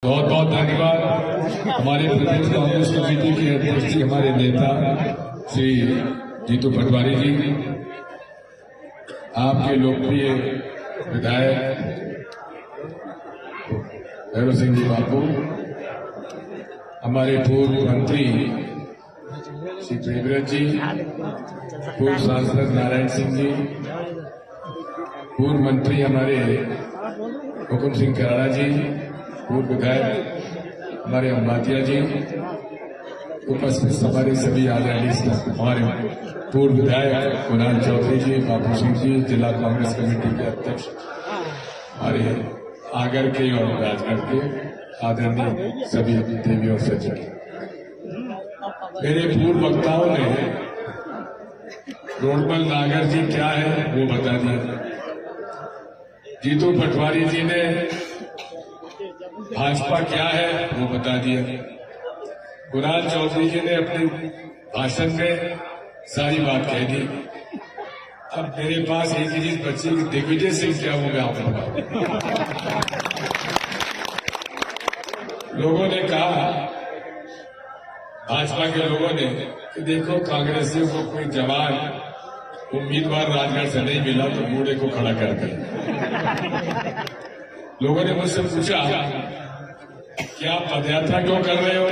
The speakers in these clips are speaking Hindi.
बहुत बहुत धन्यवाद हमारे प्रदेश कांग्रेस कमेटी के अध्यक्ष जी, हमारे नेता श्री जीतू पटवारी जी, आपके लोकप्रिय विधायक भैरव सिंह जी बापू, हमारे पूर्व मंत्री श्री प्रेमव्रत जी, पूर्व सांसद नारायण सिंह जी, पूर्व मंत्री हमारे हुकुम सिंह कराड़ा जी, पूर्व विधायक हमारे अम्बातिया जी, उपस्थित हमारे सभी आदरणीय हमारे पूर्व विधायक कुणाल चौधरी जी, बाबू सिंह जी, जिला कांग्रेस कमेटी के अध्यक्ष हमारे आगर के और राजगढ़ के आदरणीय सभी देवी और सज्जन, मेरे पूर्व वक्ताओं ने रोडमल नागर जी क्या है वो बता दिया। जीतू पटवारी जी ने भाजपा क्या है वो बता दिया। कुणाल चौधरी जी ने अपने भाषण में सारी बात कह दी। अब मेरे पास एक ही चीज बची कि दिग्विजय सिंह क्या वो मैं आपको बताऊं। लोगों ने कहा, भाजपा के लोगों ने, कि देखो कांग्रेसियों को कोई जवान उम्मीदवार राजगढ़ से नहीं मिला तो बूढ़े को खड़ा कर दिया। लोगों ने मुझसे पूछा कि आप पदयात्रा क्यों कर रहे हो?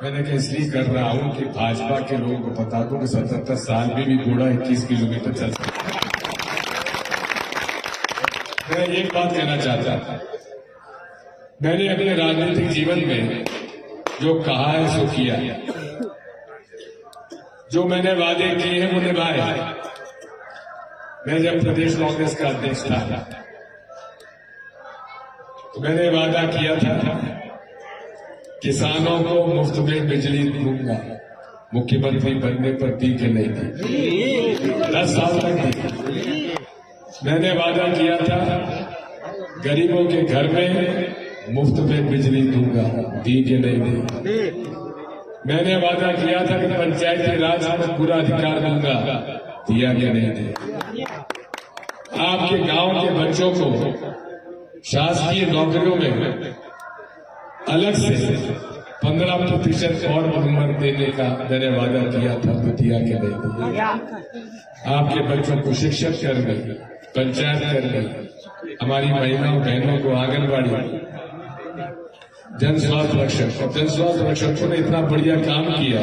मैंने कहा इसलिए कर रहा हूं कि भाजपा के लोगों को बता दूं कि 77 साल में भी बूढ़ा 21 किलोमीटर चल सकता है। मैं एक बात कहना चाहता था, मैंने अपने राजनीतिक जीवन में जो कहा है सो किया है, जो मैंने वादे किए हैं वो निभाए। मैं जब प्रदेश कांग्रेस का अध्यक्ष था तो मैंने वादा किया था किसानों को मुफ्त में बिजली दूंगा, मुख्यमंत्री बनने पर दी कि नहीं दी, 10 साल तक दी। मैंने वादा किया था गरीबों के घर में मुफ्त में बिजली दूंगा, दी कि नहीं दी। मैंने वादा किया था कि पंचायती राज में पूरा अधिकार दूंगा, दिया कि नहीं दिया। आपके गांव के बच्चों को शासकीय नौकरियों में अलग से 15% और उम्र देने का मैंने वादा किया था, तो दिया कि नहीं दिया। आपके बच्चों को शिक्षक करने, पंचायत करने, हमारी महिलाओं बहनों को आंगनबाड़ी, जन स्वास्थ्य रक्षक, और जन स्वास्थ्य रक्षकों ने इतना बढ़िया काम किया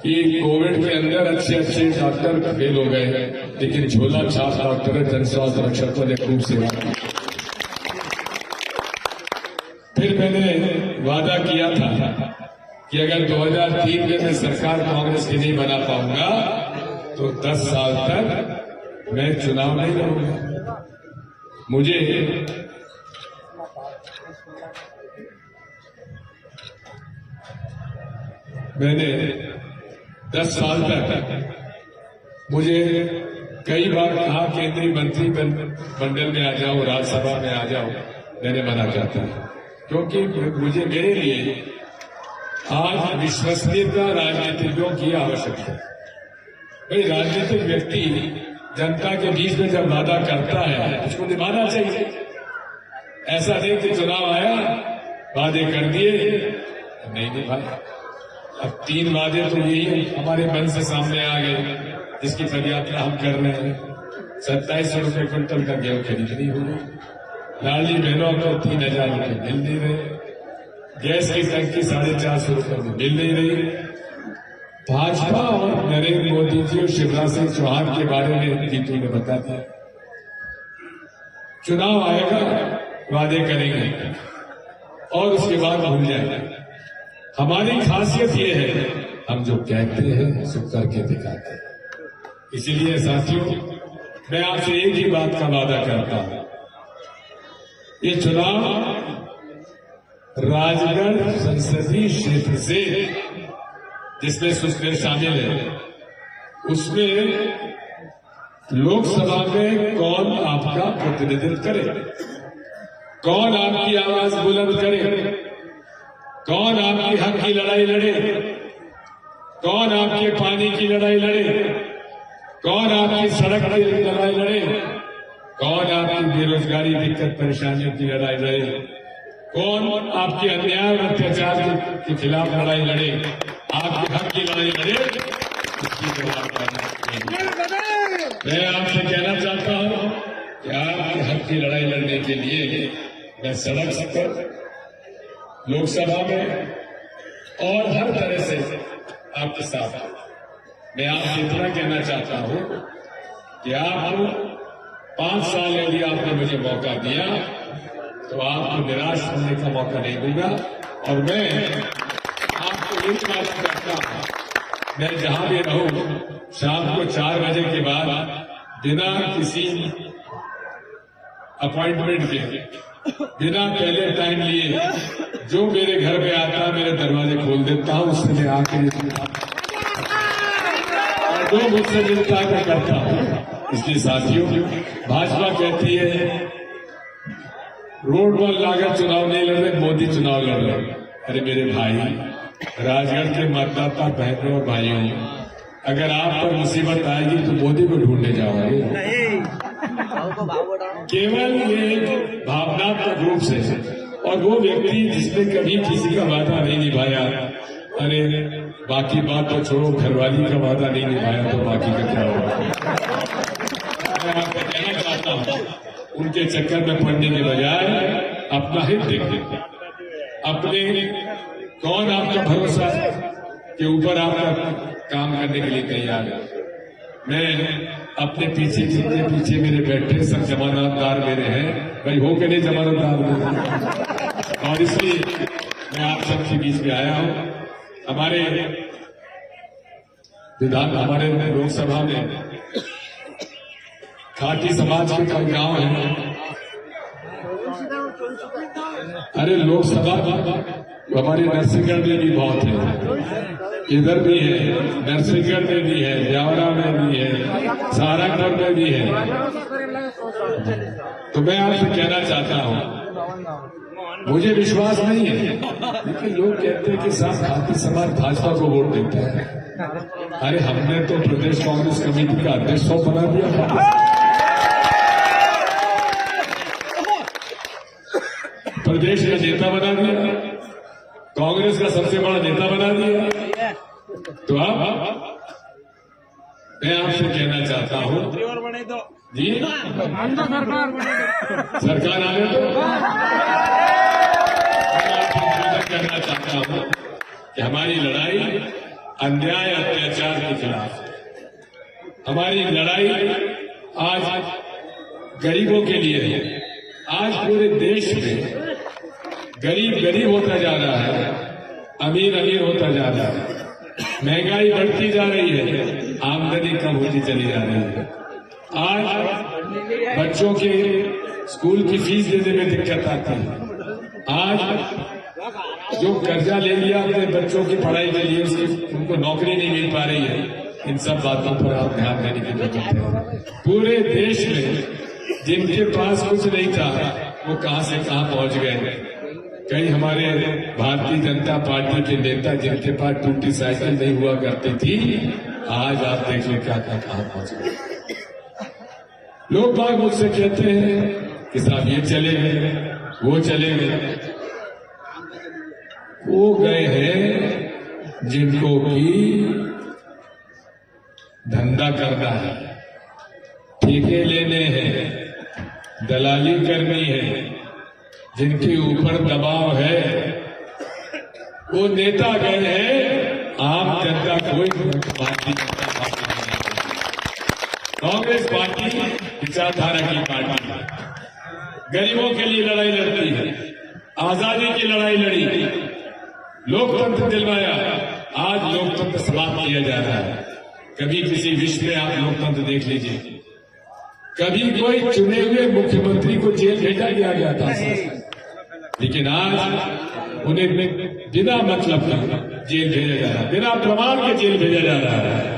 कि कोविड के अंदर अच्छे डॉक्टर फेल हो गए, लेकिन झोला छाप डॉक्टर जन स्वास्थ्य रक्षकों ने खूब सेवा की। फिर मैंने वादा किया था कि अगर 2003 में मैं सरकार कांग्रेस की नहीं बना पाऊंगा तो 10 साल तक मैं चुनाव नहीं लड़ूंगा। मुझे मैंने 10 साल तक मुझे कई बार कहा केंद्रीय मंत्री मंडल में आ जाओ, राज्यसभा में आ जाओ, मैंने मना किया था, क्योंकि मुझे मेरे लिए आज विश्वसनीयता राजनीतिज्ञों की आवश्यकता है। भाई राजनीतिक व्यक्ति जनता के बीच में जब वादा करता है उसको निभाना चाहिए। ऐसा नहीं कि चुनाव आया, वादे कर दिए, नहीं निभाया। अब 3 वादे तो यही हमारे मन से सामने आ गए, जिसकी पदयात्रा हम कर रहे हैं। 2700 रुपये क्विंटल का गेहूं खरीदनी हुई, लाडली बहनों को 3000 रुपये मिल नहीं रहे, गैस की टंकी 450 रुपये में मिल नहीं रही। भाजपा और नरेंद्र मोदी जी और शिवराज सिंह चौहान के बारे में जीतू ने बता दिया। चुनाव आएगा, वादे करेंगे और उसके बाद भूल जाएंगे। हमारी खासियत ये है, हम जो कहते हैं सो करके दिखाते हैं। इसीलिए साथियों, मैं आपसे एक ही बात का वादा करता हूं, ये चुनाव राजगढ़ संसदीय क्षेत्र से, जिसमें सुसनेर शामिल है, उसमें लोकसभा में कौन आपका प्रतिनिधित्व करे, कौन आपकी आवाज बुलंद करे, कौन आपकी हक की लड़ाई लड़े, कौन आपके पानी की लड़ाई लड़े, कौन आपकी सड़क की लड़ाई लड़े, कौन आपकी बेरोजगारी दिक्कत परेशानियों की लड़ाई लड़े, कौन आपके अन्याय और अत्याचार के खिलाफ लड़ाई लड़े, आपके हक की लड़ाई लड़े, इसकी जवाब मैं आपसे कहना चाहता हूं कि आपके हक की लड़ाई लड़ने के लिए मैं सड़क पर, लोकसभा में और हर तरह से आपके साथ मैं आपसे इतना कहना चाहता हूं कि आप 5 साल यदि आपने मुझे मौका दिया तो आपको निराश होने का मौका नहीं दूंगा। और मैं आपको यही बात करता हूं, मैं जहां भी रहूं शाम को 4 बजे के बाद बिना किसी अपॉइंटमेंट के, बिना पहले टाइम लिए जो मेरे घर पे आता है मेरे दरवाजे खोल देता हूं, उससे मैं आके और जो मुझसे मिलता है मैं करता हूं। इसलिए साथियों, भाजपा कहती है रोड पर लागत चुनाव नहीं लड़ रहे, मोदी चुनाव लड़ रहे। अरे मेरे भाई, राजगढ़ के मतदाता बहनों और भाइयों, अगर आप पर मुसीबत आएगी तो मोदी को ढूंढने जाओगे, केवल ये भावनात्मक रूप से। और वो व्यक्ति जिसने कभी किसी का वादा नहीं निभाया, अरे बाकी बात तो छोड़ो, घरवाली का वादा नहीं निभाया तो बाकी का क्या होगा। मैं आपको कहना चाहता हूं, उनके चक्कर में पड़ने के बजाय अपना हित देखें, अपने कौन आपका भरोसा के ऊपर आपका काम करने के लिए तैयार है। मैं अपने पीछे जितने पीछे मेरे बैठे सब जमानतदार मेरे हैं, भाई हो के नहीं जमानतदार मेरे, और इसलिए मैं आप सबके बीच में आया हूं। हमारे लोकसभा में खाटी समाज के कई गांव हैं। अरे लोकसभा हमारे नरसिंहगढ़ में भी बहुत है, इधर भी है, नरसिंहगढ़ में भी है, ब्यावरा में भी है, सहारनपुर में भी है। तो मैं आपसे कहना चाहता हूं, मुझे विश्वास नहीं है, लेकिन लोग कहते हैं कि साहब खाती समाज भाजपा को वोट देता है। अरे हमने तो प्रदेश कांग्रेस कमेटी का अध्यक्ष बना दिया, प्रदेश का नेता बना दिया, कांग्रेस का सबसे बड़ा नेता बना दिया। तो अब मैं आपसे कहना चाहता हूं जी, सरकार आने तो मैं आपसे कहना चाहता हूं कि हमारी लड़ाई अन्याय अत्याचार के खिलाफ है। हमारी लड़ाई आज गरीबों के लिए है। आज पूरे देश में गरीब गरीब होता जा रहा है, अमीर अमीर होता जा रहा है, महंगाई बढ़ती जा रही है, आमदनी कम होती चली जा रही है। आज बच्चों के स्कूल की फीस देने में दिक्कत आती है। आज जो कर्जा ले लिया अपने बच्चों की पढ़ाई के लिए, उनको नौकरी नहीं मिल पा रही है। इन सब बातों पर आप ध्यान देने की जरूरत है। पूरे देश में जिनके पास कुछ नहीं था वो कहां से कहां पहुंच गए। कई हमारे भारतीय जनता पार्टी के नेता जिनके पास टूटी साइकिल नहीं हुआ करती थी, आज आप देख लें क्या क्या कहां पहुंच गए। लोग बाग मुझसे कहते हैं कि साहब ये चले गए, वो चले गए। वो गए हैं जिनको की धंधा करना है, ठेके लेने हैं, दलाली करनी है, जिनके ऊपर दबाव है, वो नेता गए हैं। आम जनता कोई भारतीय जनता पार्टी नहीं, कांग्रेस पार्टी विचारधारा की पार्टी है, गरीबों के लिए लड़ाई लड़ती है, आजादी की लड़ाई लड़ी, लोकतंत्र दिलवाया। आज लोकतंत्र समाप्त किया जा रहा है। कभी किसी विश्व में आप लोकतंत्र देख लीजिए, कभी कोई चुने हुए मुख्यमंत्री को जेल भेजा गया था, लेकिन आज उन्हें बिना मतलब का जेल भेजा जा रहा है, बिना प्रमाण के जेल भेजा जा रहा है।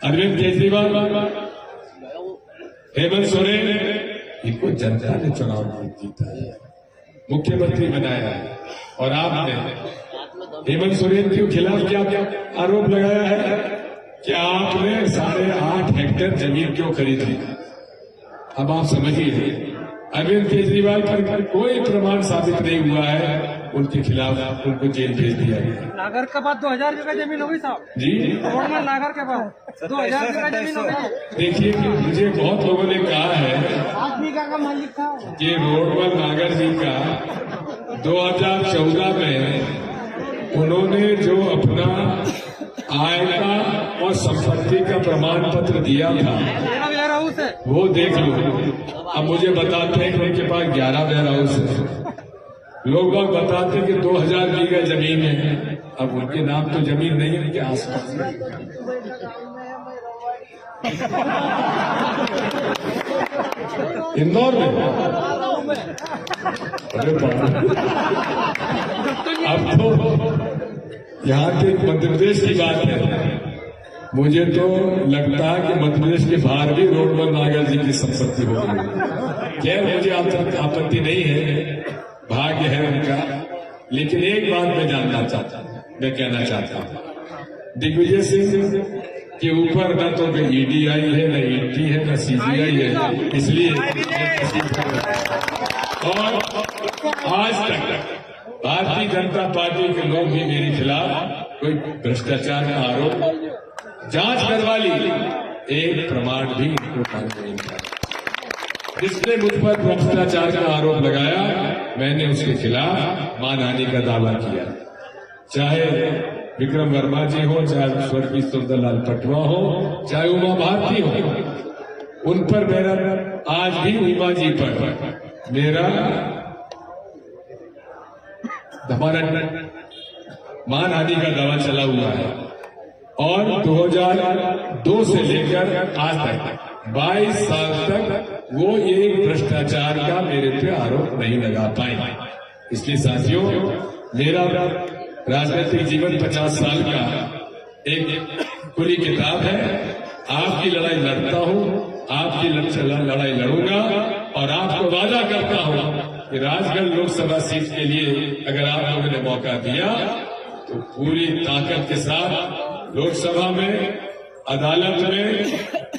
अरविंद केजरीवाल, हेमंत सोरेन, इनको जनता ने चुनाव जीता है, मुख्यमंत्री बनाया है। और आपने हेमंत सोरेन के खिलाफ क्या क्या आरोप लगाया है कि आपने 8.5 हेक्टेयर जमीन क्यों खरीदी। अब आप समझिए, अरविंद केजरीवाल पर कोई प्रमाण साबित नहीं हुआ है, उनके खिलाफ उनको जेल भेज दिया गया। नागर के बाद 2000 बीघा जमीन होगी साहब जी, रोड में नागर के बाद 2000 बीघा जमीन होगी। देखिए कि मुझे बहुत लोगों ने कहा है 8 बीघा का मालिक था कि रोडमल नागर जी का 2014 में उन्होंने जो अपना आय का और संपत्ति का प्रमाण पत्र दिया था मेरा वेयर हाउस है। वो देख लो। अब मुझे बताते हैं कि उनके पास 11 वेयर हाउस है। लोग बाग बताते हैं कि 2000 बीघा जमीन है। अब उनके नाम तो जमीन नहीं है, उनके आसपास इंदौर में। अरे बाबा, अब तो यहाँ के मध्य प्रदेश की बात है। मुझे तो लगता है कि मध्य प्रदेश के बाहर भी रोडमल नागर जी की संपत्ति होगी। खैर, मुझे आपत्ति नहीं है, भाग्य है उनका। लेकिन एक बात मैं कहना चाहता हूँ, दिग्विजय सिंह के ऊपर न तो ईडी आई है, न ईडी है, न सीबीआई है, इसलिए और आज तक भारतीय जनता पार्टी के लोग भी मेरे खिलाफ कोई भ्रष्टाचार का आरोप जांच करवा ली, एक प्रमाण भी उनको नहीं मिला। जिसने मुझ पर भ्रष्टाचार का आरोप लगाया, मैंने उसके खिलाफ मानहानि का दावा किया। चाहे विक्रम वर्मा जी हो, चाहे स्वर्गीय सुंदरलाल पटवा हो, चाहे उमा भारती हो, उन पर मेरा आज भी उमा जी पर मेरा हमारा मानहानि का दावा चला हुआ है। और 2002 से लेकर आज तक 22 साल तक वो एक भ्रष्टाचार का मेरे पे आरोप नहीं लगा पाए। इसलिए साथियों, मेरा राजनीतिक जीवन 50 साल का एक खुली किताब है। आपकी लड़ाई लड़ता हूं, आपकी लड़ाई लड़ूंगा और आपको वादा करता हूं कि राजगढ़ लोकसभा सीट के लिए अगर आप लोगों ने मौका दिया तो पूरी ताकत के साथ लोकसभा में, अदालत में,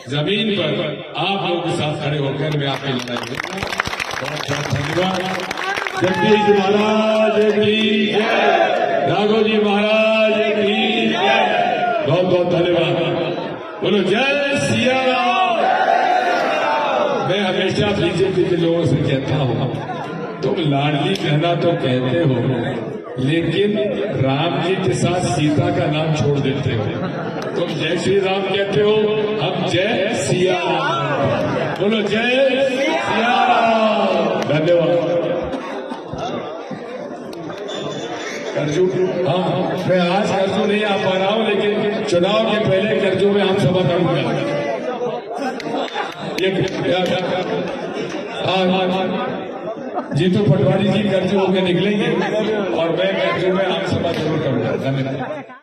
जमीन पर आप लोगों के साथ खड़े होकर मैं आपकी लड़ाई लड़ूंगा। बहुत बहुत धन्यवाद। जगदीश जी महाराज की जय, राघव जी महाराज की जय। बहुत बहुत धन्यवाद। बोलो जय सिया राम। मैं हमेशा बीजेपी के लोगों से कहता हूं, तुम लाडली कहना तो कहते हो, लेकिन राम जी के साथ सीता का नाम छोड़ देते हो। तुम जय श्री राम कहते हो, हम जय सिया राम। बोलो जय सिया राम। धन्यवाद। करजू, हाँ, मैं आज करजू नहीं आ पा रहा हूं, लेकिन चुनाव के पहले करजू में हम सभा करूंगा। जीतू पटवारी जी करजू होकर निकलेंगे और मैं करजू में आम सभा जरूर करूंगा। धन्यवाद।